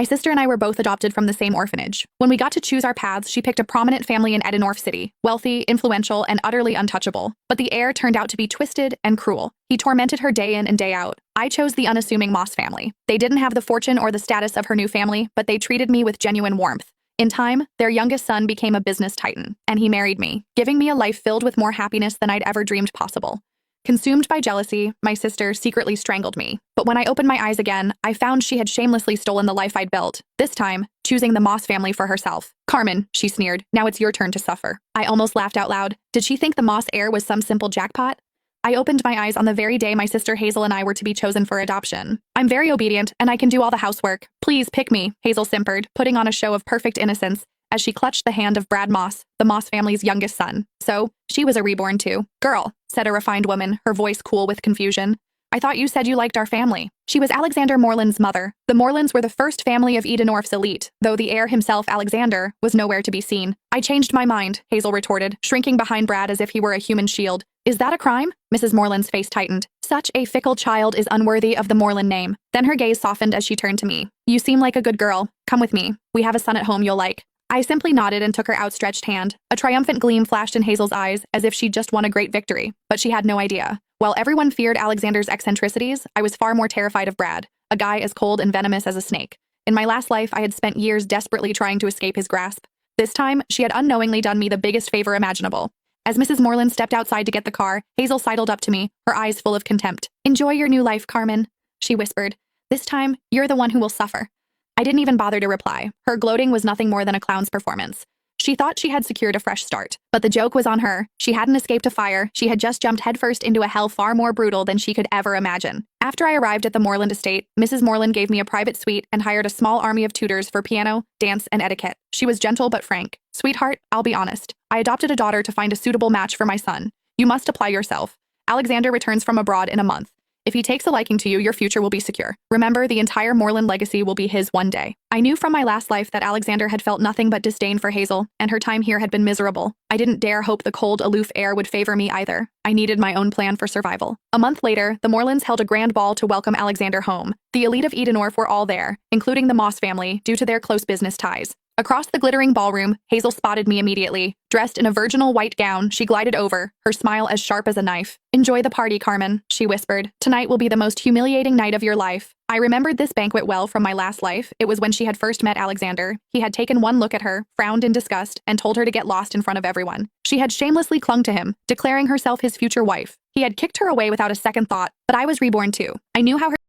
My sister and I were both adopted from the same orphanage. When we got to choose our paths, she picked a prominent family in Edenorf City, wealthy, influential, and utterly untouchable. But the heir turned out to be twisted and cruel. He tormented her day in and day out. I chose the unassuming Moss family. They didn't have the fortune or the status of her new family, but they treated me with genuine warmth. In time, their youngest son became a business titan, and he married me, giving me a life filled with more happiness than I'd ever dreamed possible. Consumed by jealousy, my sister secretly strangled me. But when I opened my eyes again, I found she had shamelessly stolen the life I'd built, this time, choosing the Moss family for herself. "Carmen," she sneered, "now it's your turn to suffer." I almost laughed out loud. Did she think the Moss heir was some simple jackpot? I opened my eyes on the very day my sister Hazel and I were to be chosen for adoption. "I'm very obedient, and I can do all the housework. Please pick me," Hazel simpered, putting on a show of perfect innocence as she clutched the hand of Brad Moss, the Moss family's youngest son. So, she was a reborn too. "Girl," said a refined woman, her voice cool with confusion. "I thought you said you liked our family." She was Alexander Moreland's mother. The Morelands were the first family of Edenorf's elite, though the heir himself, Alexander, was nowhere to be seen. "I changed my mind," Hazel retorted, shrinking behind Brad as if he were a human shield. "Is that a crime?" Mrs. Moreland's face tightened. "Such a fickle child is unworthy of the Moreland name." Then her gaze softened as she turned to me. "You seem like a good girl. Come with me. We have a son at home you'll like." I simply nodded and took her outstretched hand. A triumphant gleam flashed in Hazel's eyes, as if she'd just won a great victory, but she had no idea. While everyone feared Alexander's eccentricities, I was far more terrified of Brad, a guy as cold and venomous as a snake. In my last life, I had spent years desperately trying to escape his grasp. This time, she had unknowingly done me the biggest favor imaginable. As Mrs. Moreland stepped outside to get the car, Hazel sidled up to me, her eyes full of contempt. "Enjoy your new life, Carmen," she whispered. "This time, you're the one who will suffer." I didn't even bother to reply. Her gloating was nothing more than a clown's performance. She thought she had secured a fresh start, but the joke was on her. She hadn't escaped a fire. She had just jumped headfirst into a hell far more brutal than she could ever imagine. After I arrived at the Moreland estate, Mrs. Moreland gave me a private suite and hired a small army of tutors for piano, dance, and etiquette. She was gentle but frank. "Sweetheart, I'll be honest. I adopted a daughter to find a suitable match for my son. You must apply yourself. Alexander returns from abroad in a month. If he takes a liking to you, your future will be secure. Remember, the entire Moreland legacy will be his one day." I knew from my last life that Alexander had felt nothing but disdain for Hazel, and her time here had been miserable. I didn't dare hope the cold, aloof heir would favor me either. I needed my own plan for survival. A month later, the Morelands held a grand ball to welcome Alexander home. The elite of Edenorf were all there, including the Moss family, due to their close business ties. Across the glittering ballroom, Hazel spotted me immediately. Dressed in a virginal white gown, she glided over, her smile as sharp as a knife. "Enjoy the party, Carmen," she whispered. "Tonight will be the most humiliating night of your life." I remembered this banquet well from my last life. It was when she had first met Alexander. He had taken one look at her, frowned in disgust, and told her to get lost in front of everyone. She had shamelessly clung to him, declaring herself his future wife. He had kicked her away without a second thought, but I was reborn too. I knew how her